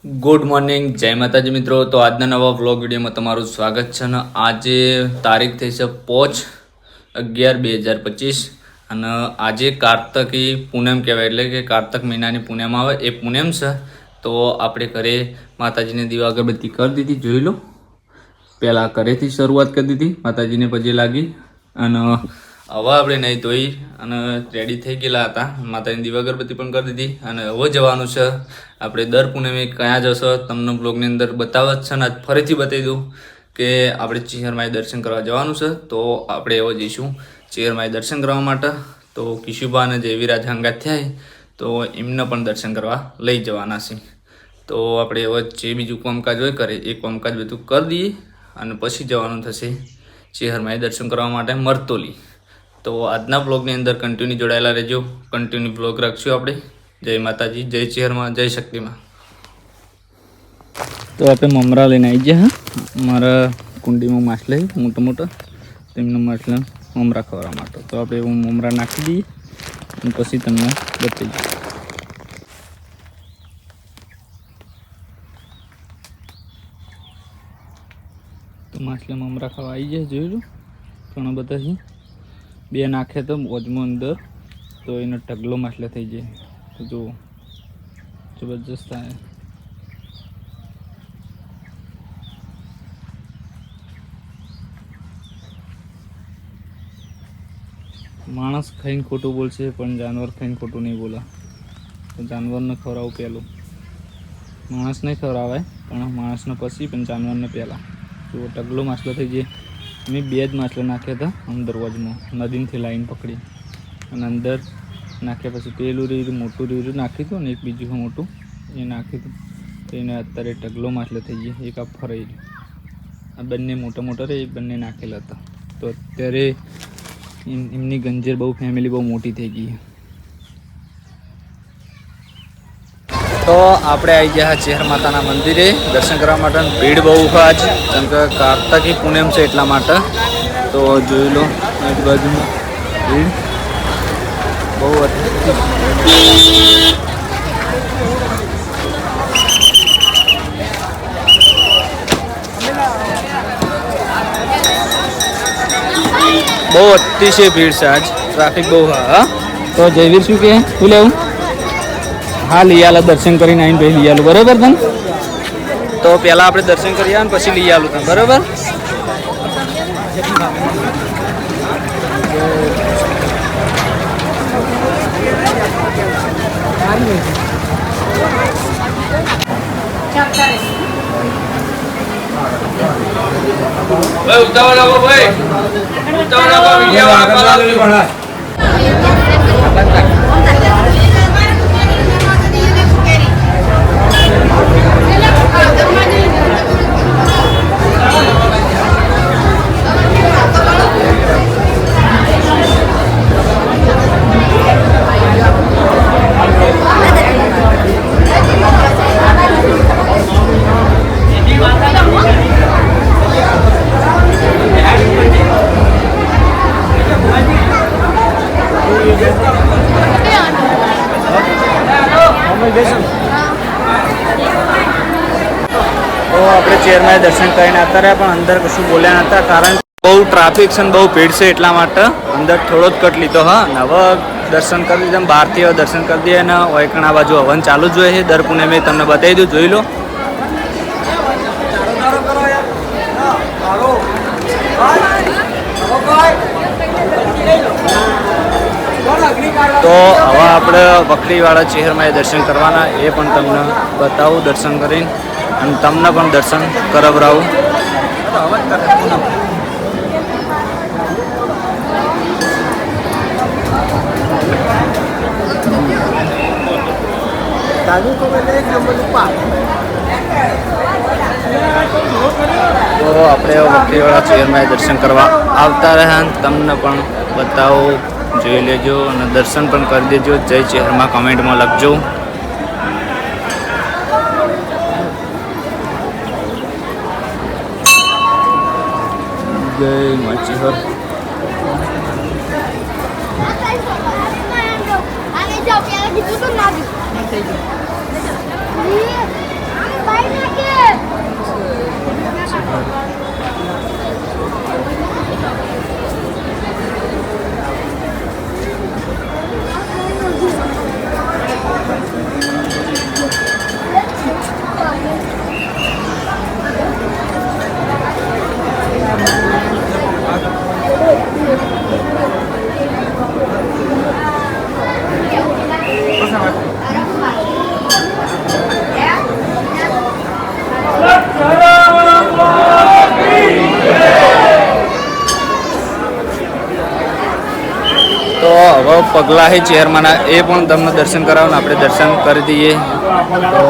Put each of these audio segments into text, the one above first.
Good morning, જય માતાજી મિત્રો. તો આજના નવા વ્લોગ વિડીયોમાં તમારું સ્વાગત છે. અને આજે તારીખ થઈ છે 5/11/2025 અને આજે કાર્તકી પૂનમ કહેવાય, એટલે કે કારતક મહિનાની પૂનમ આવે એ પૂનમ છે. તો આપણે ઘરે માતાજીને દીવા અગરબત્તી કરી દીધી, જોઈ લો. પહેલાં ઘરેથી શરૂઆત કરી દીધી, માતાજીને પગે લાગી અને હવે આપણે નહીં ધોઈ અને રેડી થઈ ગયેલા હતા. માતાજીની દીવા અગરબત્તી પણ કરી દીધી અને હવે જવાનું છે આપણે. દર પૂનમે ક્યાં જશો તમને બ્લોગની અંદર બતાવવા જ છે ને આજ ફરીથી બતાવી દઉં કે આપણે ચિહરમાએ દર્શન કરવા જવાનું છે. તો આપણે હવે જઈશું ચિહરમાએ દર્શન કરવા માટે. તો કિશુભા અને જયવીરાજ હંગાત થાય તો એમને પણ દર્શન કરવા લઈ જવાના છે. તો આપણે હવે જે બીજું કામકાજ હોય કરે એ કામકાજ બધું કરી દઈએ અને પછી જવાનું થશે ચિહરમાએ દર્શન કરવા માટે મરતોલી. તો આજના બ્લોગની અંદર કન્ટિન્યુ જોડાયેલા રહેજો, કન્ટિન્યુ બ્લોગ રાખશું આપણે. જય માતાજી, જય ચિહરમાં, જય શક્તિમાં. તો આપણે મમરા લઈને આવી ગયા. મારા કુંડીમાં માછલા મોટા મોટા, તેમના માછલા મમરા ખવડાવવા માટે. તો આપણે એવું મમરા નાખી દઈએ અને પછી તમને બતાવી દઈએ. તો માછલા મમરા ખાવા આવી જાય, જોઈ લો. ઘણા બધા છે. બે નાખે તો વજમાં અંદર તો એનો ઢગલો માછલા થઈ જાય. તો જો જબરજસ્ત થાય. માણસ ખાઈને ખોટું બોલશે પણ જાનવર ખાઈને ખોટું નહીં બોલે. તો જાનવરને ખવડાવવું પહેલું. માણસ નહીં ખવડાવાય પણ માણસને પછી પણ જાનવરને પહેલાં. તો ઢગલો માછલો થઈ જાય. મેં 2 જ માછલા નાખ્યા હતા અંદર વજમાં, નદીમાંથી લાઈન પકડી અને અંદર નાખ્યા. પછી પેલું રીરું મોટું રીરું નાખ્યું હતું ને એક બીજું મોટું એ નાખ્યું હતું. તો એને અત્યારે ઢગલો માછલા થઈ ગયા. એક આ ફરાઈ ગયું. આ બંને મોટા મોટા રહે એ બંને નાખેલા હતા. તો અત્યારે એમની ગંજીર બહુ ફેમિલી બહુ મોટી થઈ ગઈ. તો આપણે આવી ગયા ચેહર માતાના મંદિરે દર્શન કરવા માટે. ભીડ બહુ છે આજ, કેમ કે કાર્તકી પૂનમ છે એટલા માટે. તો જોઈ લો આજુબાજુમાં ભીડ બહુ હતી. બહુ અતિશય ભીડ છે આજ, ટ્રાફિક બહુ હા. તો જયવીર શું કે શું લેવું? હા લઈ આલો, દર્શન કરીને આવીને પછી લઈ આલું, બરાબર તને? તો પહેલાં આપણે દર્શન કરી આવે ને પછી લઈ આલું તને, બરાબર? ભાઈ ઉતાવળ આવો, ભાઈ ઉતાવળ આવો, વિડિયો આપવા. તો આપણે ચેરમાં દર્શન કરીને આવતા રહ્યા પણ અંદર કશું બોલ્યા નહોતા, કારણ બહુ ટ્રાફિક છે ને બહુ ભીડ છે એટલા માટે અંદર થોડો જ કટ લીધો. હા, હવે દર્શન કરી દીધા, બહારથી હવે દર્શન કરી દઈએ અને વૈકણા બાજુ હવન ચાલુ જ હોય છે દર પૂનમે. તમને બતાવી દઉં, જોઈ લો. તો હવે આપણે વખરીવાળા ચેહરમાં દર્શન કરવાના, એ પણ તમને બતાવું દર્શન કરીને અને તમને પણ દર્શન કરાવરાવું. તો આપણે વખરીવાળા ચેહરમાં દર્શન કરવા આવતા રહ્યા, તમને પણ બતાવો, જોઈ લેજો અને દર્શન પણ કરી દેજો. જય ચેહરમાં કમેન્ટમાં લખજો. જય માચીહર. પગલા છે ચેરમાંના એ પણ તમને દર્શન કરાવો ને આપણે દર્શન કરી દઈએ. તો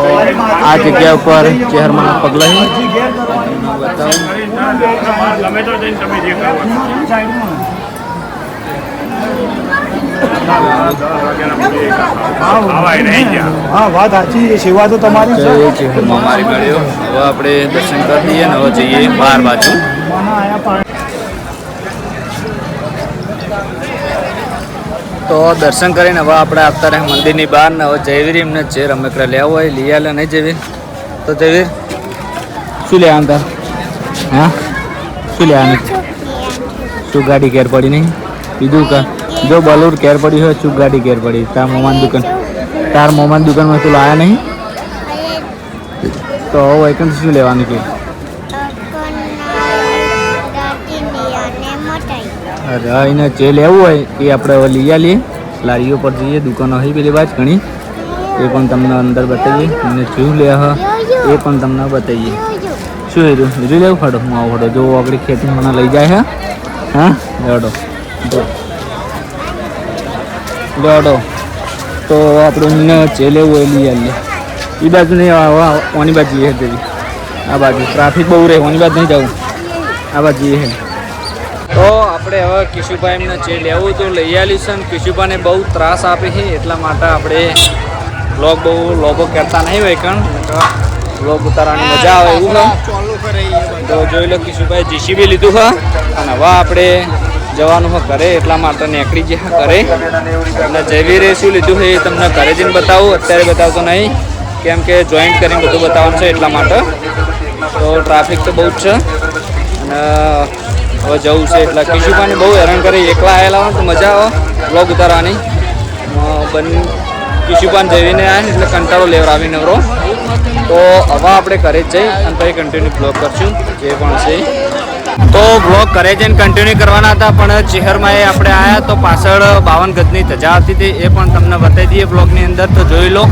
આ જગ્યા ઉપર ચેરમાંના પગલા વાત સાચી. સેવા તો તમારી મારી મળ્યો. હવે આપણે દર્શન કરી દઈએ ને હવે જઈએ બહાર બાજુ. તો દર્શન કરીને હવે આપણે આવતા રહે મંદિરની બહાર ને હવે જયવીર એમને જે રમકડા લેવા હોય લઈ આલે નહીં જયવીર. તો જયવીર શું લેવાનું તાર? હા શું લેવાનું? શું ગાડી ઘેર પડી નહીં? બીજું કા જો બલૂર ઘેર પડી હોય શું ગાડી ઘેર પડી? તાર મોમાની દુકાન દુકાનમાં તું લાયા નહીં? તો હવે એકન શું લેવાનું કે? અરે એને જે લેવું હોય એ આપણે હવે લઈ આવીએ. લારીઓ પર જઈએ, દુકાનો હોય પેલી બાજ ઘણી, એ પણ તમને અંદર બતાવીએ. અને શું લે એ પણ તમને બતાવીએ. શું હીરું હીરું લેવું? ફાડો હું આવો ફાડો જો આગળ ખેતી મને લઈ જાય. હા લેડો લેડો. તો આપણે જે લેવું હોય લઈ આવીએ. એ બાજુ નહીં ઓની બાજુ જઈએ જવી. આ બાજુ ટ્રાફિક બહુ રહે, ઓની બાજુ નહીં જવું, આ બાજુ જઈએ. તો આપણે હવે કિશુભાઈ એમને જે લેવું તો લઈ આવીશું છે. ને કિશુભાઈને બહુ ત્રાસ આપે છે એટલા માટે આપણે બ્લોગ બહુ લોગો કરતા નહીં હોય કણ બ્લોગ ઉતારવાની મજા આવે એવું છે. તો જોઈ લો કિશુભાઈ જીસીબી લીધું છે અને હવે આપણે જવાનું હોય ઘરે એટલા માટે નીકળી ગયા ઘરે. અને જયવીરે શું લીધું છે એ તમને ઘરે જઈને બતાવું, અત્યારે બતાવતો નહીં કેમ કે જોઈન્ટ કરીને બધું બતાવવાનું છે એટલા માટે. તો ટ્રાફિક તો બહુ જ છે અને હવે જવું છે એટલે કિશુભાઈને બહુ હેરાન કરી. એકલા આવેલા હોય તો મજા આવે બ્લોગ ઉતારવાની. કિશુભાઈને જઈને આવ્યા એટલે કંટાળો લેવડાવી નવરો. તો હવે આપણે ઘરે જ જઈ અને પછી કન્ટિન્યુ બ્લોગ કરશું જે પણ છે. તો બ્લોગ ઘરે જઈને કન્ટિન્યુ કરવાના હતા પણ ચેહરમાં એ આપણે આવ્યા તો પાછળ 52 ગજની ધજા આવતી હતી એ પણ તમને બતાવી દઈએ બ્લોગની અંદર. તો જોઈ લો.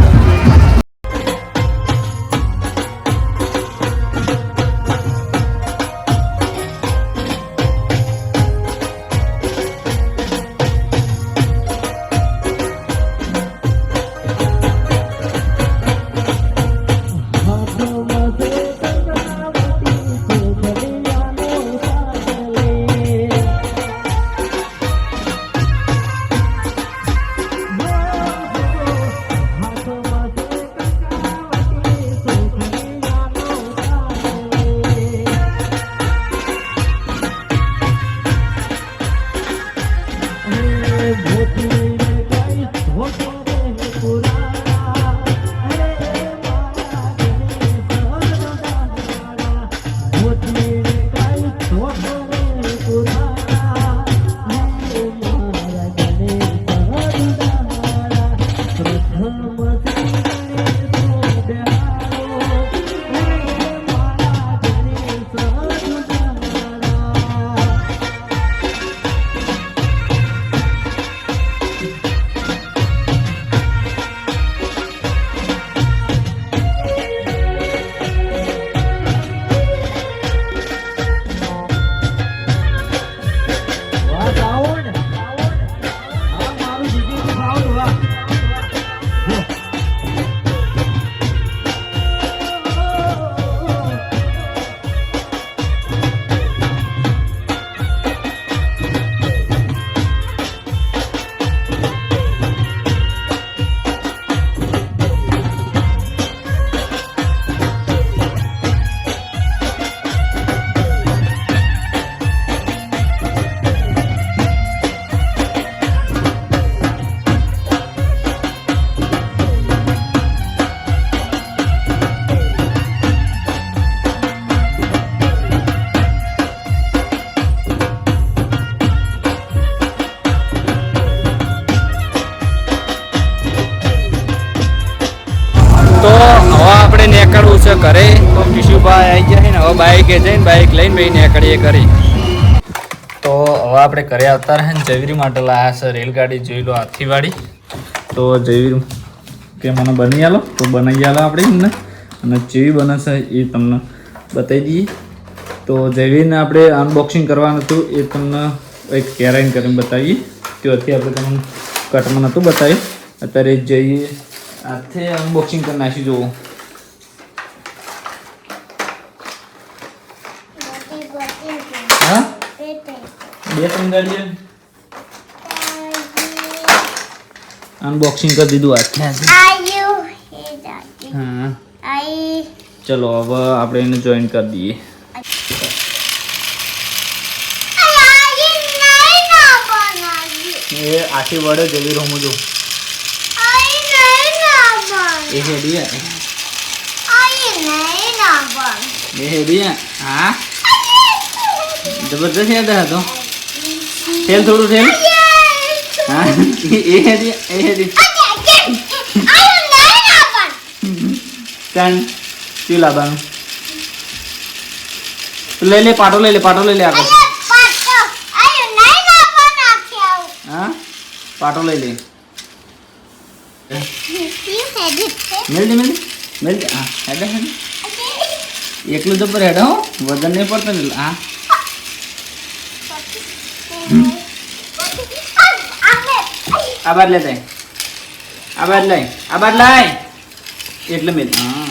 નીકળવું છે ઘરે. તો કિશુભાઈ આવી ગયા છે ને હવે બાઈકે જઈને બાઈક લઈને ભાઈ નીકળીએ કરી. તો હવે આપણે ઘરે આવતા રહે ને જયવીર માટે લાયા છે રેલગાડી. જોઈ લો હાથીવાળી. તો જયવીર કે મને બની આલો તો બનાવી આલો આપણે એમને અને જેવી બને છે એ તમને બતાવી દઈએ. તો જયવીરને આપણે અનબોક્સિંગ કરવાનું હતું એ તમને એક કેરાઈન કરીને બતાવીએ. ત્યાંથી આપણે તમને કટમાં નહોતું બતાવ્યું. અત્યારે જઈએ હાથે અનબોક્સિંગ કરી નાખી જુઓ. હા 2-3 ગાડી અનબોક્સિંગ કરી દીધું હાથે. હા ચલો હવે આપણે એને જોઈન કરી દઈએ. એ આખી વડે જલ્દી રમું છું. એ હેડી હા જબરદસ્ત યાદ હતો. ઠેલ થોડું ઠેલ. હા એ હેડી ત્રણ શું લાવવાનું? લઈ લે પાટો લઈ લે આગળ. હા પાટો લઈ લે. મેલ દે હા હેડે એકલું જબર હેડે હો વજન નહીં પડતો ને. હા આ બાદ લે આ બાદ લાય એટલે મેલ. હા